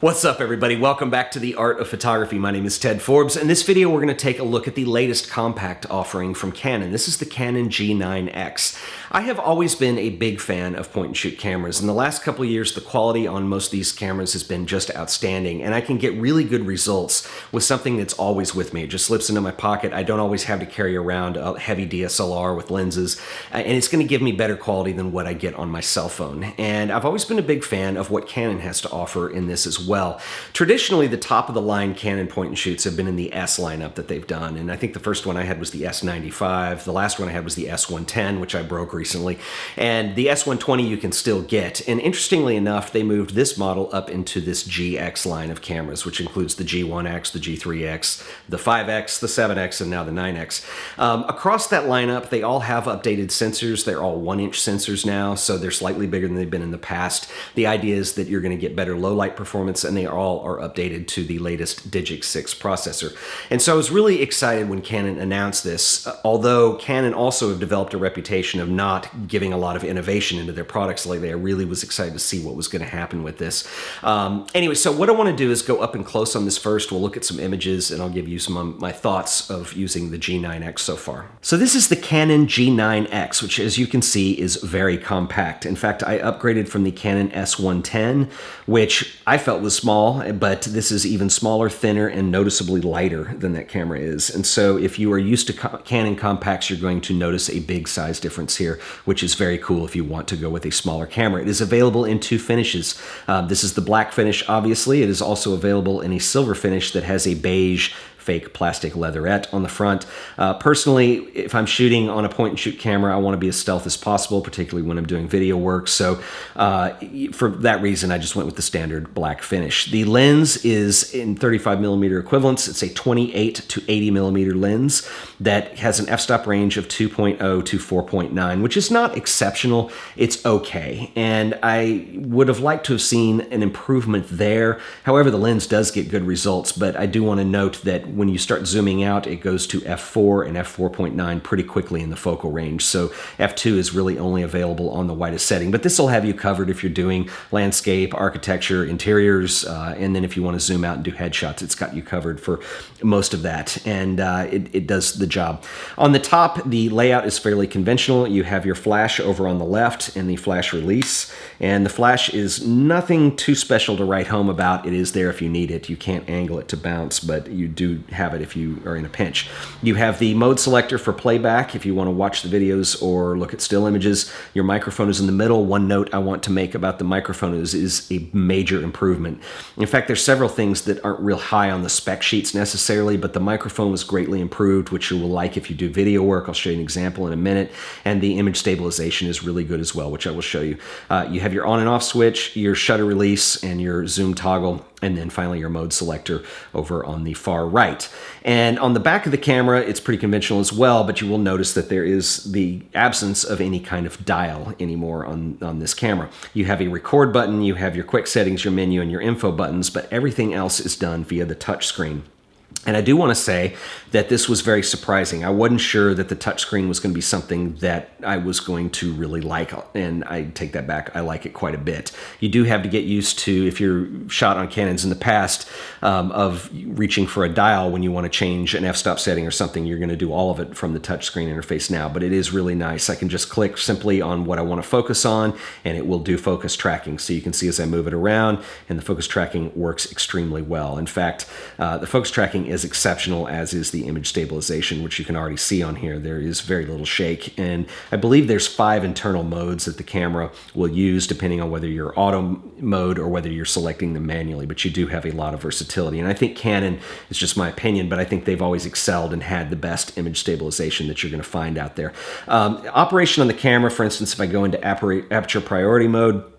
What's up, everybody? Welcome back to The Art of Photography. My name is Ted Forbes. In this video, we're going to take a look at the latest compact offering from Canon. This is the Canon G9X. I have always been a big fan of point-and-shoot cameras. In the last couple of years, the quality on most of these cameras has been just outstanding, and I can get really good results with something that's always with me. It just slips into my pocket. I don't always have to carry around a heavy DSLR with lenses, and it's going to give me better quality than what I get on my cell phone. And I've always been a big fan of what Canon has to offer in this as well. Traditionally, the top of the line Canon point and shoots have been in the S lineup that they've done, and I think the first one I had was the S95. The last one I had was the S110, which I broke recently, and the S120 you can still get. And interestingly enough, they moved this model up into this GX line of cameras, which includes the G1X, the G3X, the 5X, the 7X, and now the 9X. Across that lineup, they all have updated sensors. They're all 1-inch sensors now, so they're slightly bigger than they've been in the past. The idea is that you're going to get better low light performance, and they all are updated to the latest Digic 6 processor. And so I was really excited when Canon announced this, although Canon also have developed a reputation of not giving a lot of innovation into their products lately. I really was excited to see what was going to happen with this. Anyway, so what I want to do is go up and close on this first. We'll look at some images, and I'll give you some of my thoughts of using the G9X so far. So this is the Canon G9X, which, as you can see, is very compact. In fact, I upgraded from the Canon S110, which I felt was small, but this is even smaller, thinner, and noticeably lighter than that camera is. And so if you are used to Canon compacts, you're going to notice a big size difference here, which is very cool if you want to go with a smaller camera. It is available in 2 finishes. This is the black finish, obviously. It is also available in a silver finish that has a beige fake plastic leatherette on the front. Personally, if I'm shooting on a point-and-shoot camera, I want to be as stealth as possible, particularly when I'm doing video work. So for that reason, I just went with the standard black finish. The lens is in 35mm equivalents. It's a 28 to 80mm lens that has an f-stop range of 2.0 to 4.9, which is not exceptional. It's okay. And I would have liked to have seen an improvement there. However, the lens does get good results, but I do want to note that when you start zooming out, it goes to f4 and f4.9 pretty quickly in the focal range. So f2 is really only available on the widest setting, but this will have you covered if you're doing landscape, architecture, interiors, and then if you want to zoom out and do headshots, it's got you covered for most of that, and it does the job. On the top, the layout is fairly conventional. You have your flash over on the left and the flash release, and the flash is nothing too special to write home about. It is there if you need it. You can't angle it to bounce, but you do have it if you are in a pinch. You have the mode selector for playback if you want to watch the videos or look at still images. Your microphone is in the middle. One note I want to make about the microphone is a major improvement. In fact, there's several things that aren't real high on the spec sheets necessarily, but the microphone was greatly improved, which you will like if you do video work. I'll show you an example in a minute. And the image stabilization is really good as well, which I will show you. You have your on and off switch, your shutter release, and your zoom toggle, and then finally your mode selector over on the far right. And on the back of the camera, it's pretty conventional as well, but you will notice that there is the absence of any kind of dial anymore on this camera. You have a record button, you have your quick settings, your menu, and your info buttons, but everything else is done via the touch screen. And I do want to say that this was very surprising. I wasn't sure that the touchscreen was going to be something that I was going to really like, and I take that back. I like it quite a bit. You do have to get used to, if you're shot on Canons in the past, of reaching for a dial when you want to change an f-stop setting or something. You're going to do all of it from the touchscreen interface now, but it is really nice. I can just click simply on what I want to focus on, and it will do focus tracking. So you can see as I move it around, and the focus tracking works extremely well. In fact, the focus tracking is exceptional, as is the image stabilization, which you can already see on here. There is very little shake, and I believe there's 5 internal modes that the camera will use depending on whether you're auto mode or whether you're selecting them manually, but you do have a lot of versatility. And I think Canon, it's just my opinion, but I think they've always excelled and had the best image stabilization that you're going to find out there. Operation on the camera, for instance, if I go into aperture priority mode,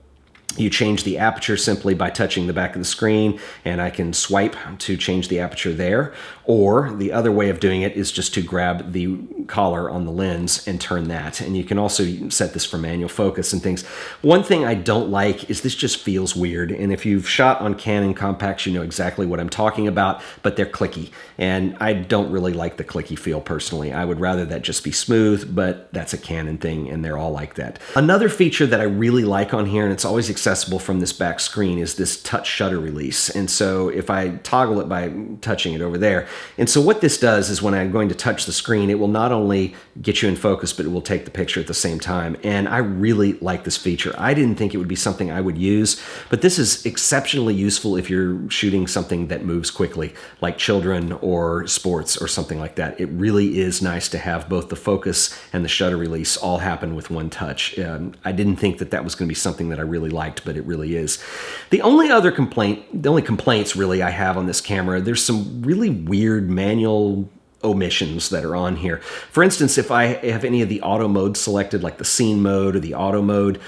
you change the aperture simply by touching the back of the screen, and I can swipe to change the aperture there. Or the other way of doing it is just to grab the collar on the lens and turn that. And you can also set this for manual focus and things. One thing I don't like is this just feels weird. And if you've shot on Canon compacts, you know exactly what I'm talking about, but they're clicky. And I don't really like the clicky feel personally. I would rather that just be smooth, but that's a Canon thing, and they're all like that. Another feature that I really like on here, and it's always exciting accessible from this back screen is this touch shutter release. And so if I toggle it by touching it over there, and so what this does is when I'm going to touch the screen, it will not only get you in focus, but it will take the picture at the same time. And I really like this feature. I didn't think it would be something I would use, but this is exceptionally useful if you're shooting something that moves quickly, like children or sports or something like that. It really is nice to have both the focus and the shutter release all happen with one touch. I didn't think that that was going to be something that I really liked, but it really is. The only complaints really I have on this camera, there's some really weird manual omissions that are on here. For instance, if I have any of the auto modes selected, like the scene mode or the auto mode,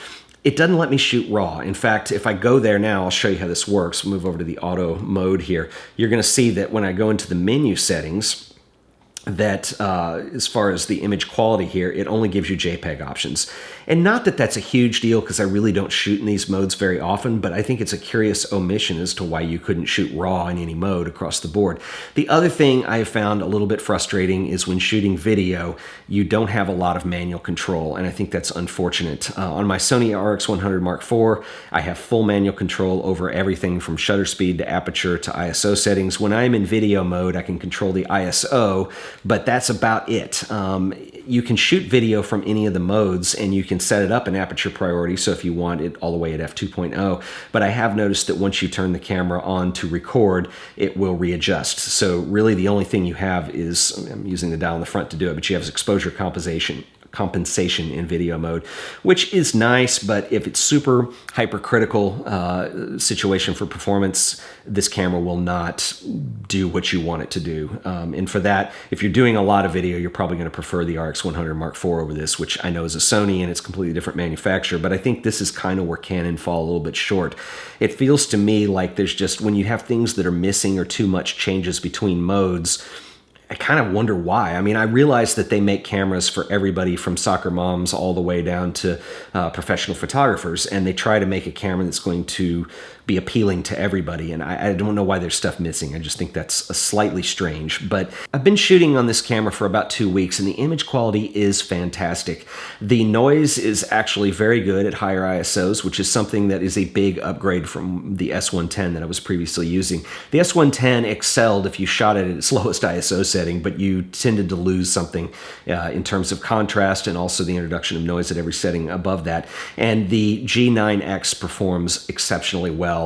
it doesn't let me shoot raw. In fact, if I go there now, I'll show you how this works. We'll move over to the auto mode here. You're going to see that when I go into the menu settings, that as far as the image quality here, it only gives you JPEG options. And not that that's a huge deal, because I really don't shoot in these modes very often, but I think it's a curious omission as to why you couldn't shoot raw in any mode across the board. The other thing I have found a little bit frustrating is when shooting video, you don't have a lot of manual control, and I think that's unfortunate. On my Sony RX100 Mark IV, I have full manual control over everything from shutter speed to aperture to ISO settings. When I'm in video mode, I can control the ISO, but that's about it. You can shoot video from any of the modes, and you can set it up in aperture priority, so if you want it all the way at f2.0, but I have noticed that once you turn the camera on to record, it will readjust. So really the only thing you have is, I'm using the dial in the front to do it, but you have exposure compensation in video mode, which is nice, but if it's super hypercritical situation for performance, this camera will not do what you want it to do. And for that, if you're doing a lot of video, you're probably going to prefer the RX100 Mark IV over this, which I know is a Sony and it's a completely different manufacturer, but I think this is kind of where Canon fall a little bit short. It feels to me like there's just, when you have things that are missing or too much changes between modes, I kind of wonder why. I mean, I realize that they make cameras for everybody from soccer moms all the way down to professional photographers, and they try to make a camera that's going to be appealing to everybody, and I don't know why there's stuff missing. I just think that's slightly strange, but I've been shooting on this camera for about 2 weeks, and the image quality is fantastic. The noise is actually very good at higher ISOs, which is something that is a big upgrade from the S110 that I was previously using. The S110 excelled if you shot it at its lowest ISO setting, but you tended to lose something in terms of contrast and also the introduction of noise at every setting above that. And the G9X performs exceptionally well.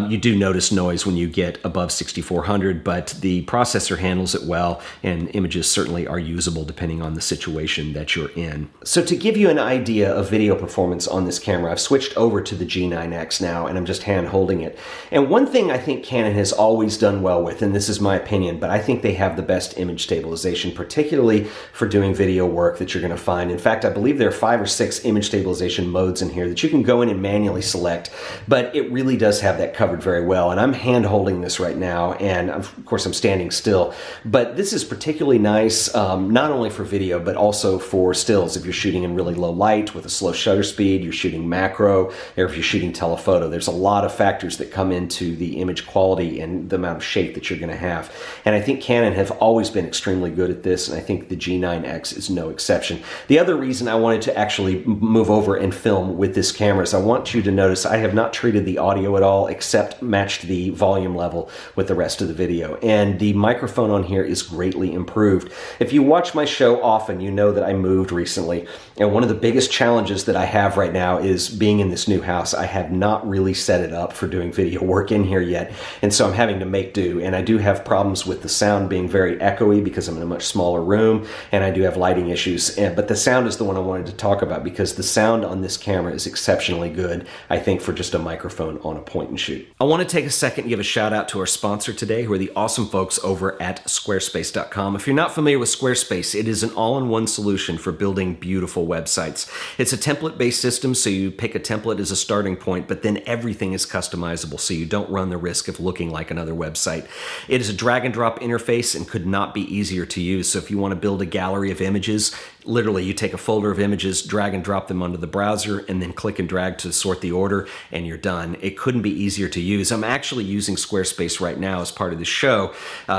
You do notice noise when you get above 6400, but the processor handles it well, and images certainly are usable depending on the situation that you're in. So to give you an idea of video performance on this camera, I've switched over to the G9X now, and I'm just hand holding it. And one thing I think Canon has always done well with, and this is my opinion, but I think they have the best image stabilization, particularly for doing video work, that you're going to find. In fact, I believe there are 5 or 6 image stabilization modes in here that you can go in and manually select, but it really does have that covered very well. And I'm hand holding this right now, and of course I'm standing still, but this is particularly nice, not only for video, but also for stills. If you're shooting in really low light with a slow shutter speed, you're shooting macro, or if you're shooting telephoto, there's a lot of factors that come into the image quality and the amount of shape that you're going to have. And I think Canon have always been extremely good at this, and I think the G9X is no exception. The other reason I wanted to actually move over and film with this camera is I want you to notice I have not treated the audio at all, except matched the volume level with the rest of the video. And the microphone on here is greatly improved. If you watch my show often, you know that I moved recently. And one of the biggest challenges that I have right now is being in this new house. I have not really set it up for doing video work in here yet. And so I'm having to make do. And I do have problems with the sound being very echoey because I'm in a much smaller room, and I do have lighting issues. But the sound is the one I wanted to talk about, because the sound on this camera is exceptionally good, I think, for just a microphone on a point and shoot. I want to take a second and give a shout out to our sponsor today, who are the awesome folks over at Squarespace.com. If you're not familiar with Squarespace, it is an all-in-one solution for building beautiful websites. It's a template-based system, so you pick a template as a starting point, but then everything is customizable, so you don't run the risk of looking like another website. It is a drag and drop interface and could not be easier to use. So if you want to build a gallery of images, Literally, you take a folder of images, drag and drop them onto the browser, and then click and drag to sort the order, and you're done. It couldn't be easier to use. I'm actually using Squarespace right now as part of the show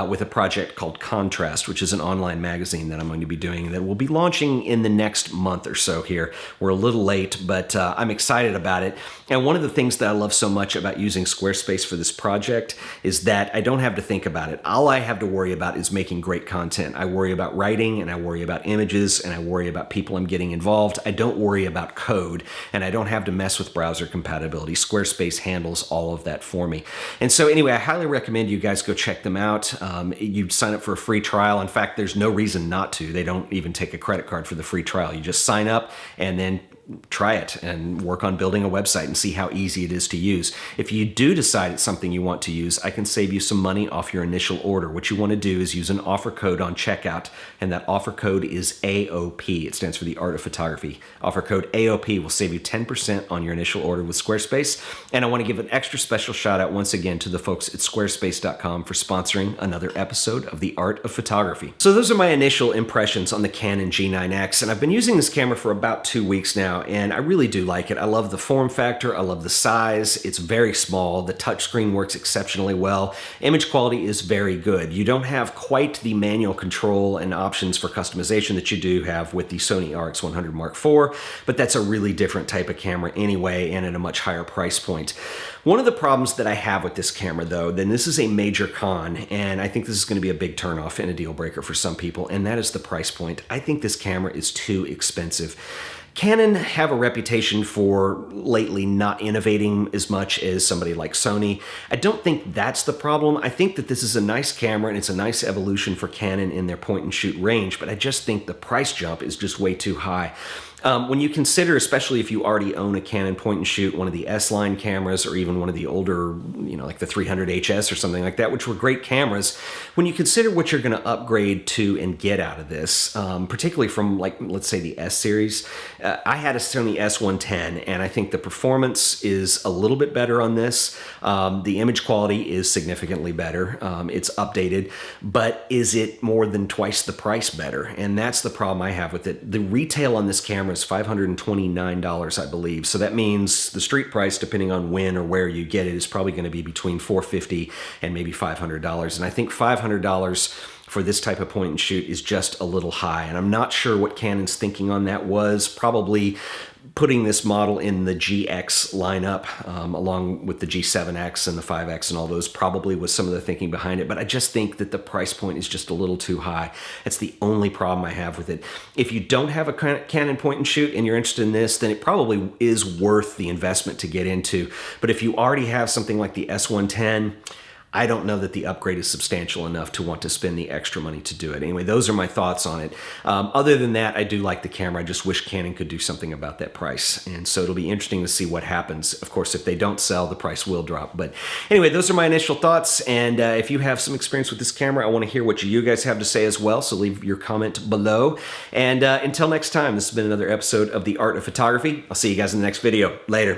with a project called Contrast, which is an online magazine that I'm going to be doing that will be launching in the next month or so here. We're a little late, but I'm excited about it. And one of the things that I love so much about using Squarespace for this project is that I don't have to think about it. All I have to worry about is making great content. I worry about writing, and I worry about images, and I worry about people I'm getting involved. I don't worry about code, and I don't have to mess with browser compatibility. Squarespace handles all of that for me. And so anyway, I highly recommend you guys go check them out. You sign up for a free trial. In fact, there's no reason not to. They don't even take a credit card for the free trial. You just sign up and then try it and work on building a website and see how easy it is to use. If you do decide it's something you want to use, I can save you some money off your initial order. What you want to do is use an offer code on checkout, and that offer code is AOP. It stands for the Art of Photography. Offer code AOP will save you 10% on your initial order with Squarespace. And I want to give an extra special shout out once again to the folks at squarespace.com for sponsoring another episode of The Art of Photography. So those are my initial impressions on the Canon G9X, and I've been using this camera for about 2 weeks now, and I really do like it. I love the form factor, I love the size, it's very small, the touchscreen works exceptionally well, image quality is very good. You don't have quite the manual control and options for customization that you do have with the Sony RX100 Mark IV, but that's a really different type of camera anyway, and at a much higher price point. One of the problems that I have with this camera though, then this is a major con, and I think this is going to be a big turnoff and a deal breaker for some people, and that is the price point. I think this camera is too expensive. Canon have a reputation for lately not innovating as much as somebody like Sony. I don't think that's the problem. I think that this is a nice camera and it's a nice evolution for Canon in their point and shoot range, but I just think the price jump is just way too high. When you consider, especially if you already own a Canon point and shoot, one of the S-line cameras, or even one of the older, like the 300HS or something like that, which were great cameras, when you consider what you're going to upgrade to and get out of this, particularly from, like, let's say the S series, I had a Sony S110, and I think the performance is a little bit better on this. The image quality is significantly better. It's updated, but is it more than twice the price better? And that's the problem I have with it. The retail on this camera is $529, I believe. So that means the street price, depending on when or where you get it, is probably going to be between $450 and maybe $500. And I think $500 for this type of point and shoot is just a little high. And I'm not sure what Canon's thinking on that was. Probably putting this model in the GX lineup, along with the G7X and the 5X and all those, probably was some of the thinking behind it. But I just think that the price point is just a little too high. That's the only problem I have with it. If you don't have a Canon point and shoot and you're interested in this, then it probably is worth the investment to get into. But if you already have something like the S110, I don't know that the upgrade is substantial enough to want to spend the extra money to do it. Anyway, those are my thoughts on it. Other than that, I do like the camera. I just wish Canon could do something about that price. And so it'll be interesting to see what happens. Of course, if they don't sell, the price will drop. But anyway, those are my initial thoughts. And if you have some experience with this camera, I want to hear what you guys have to say as well. So leave your comment below. And until next time, this has been another episode of The Art of Photography. I'll see you guys in the next video. Later.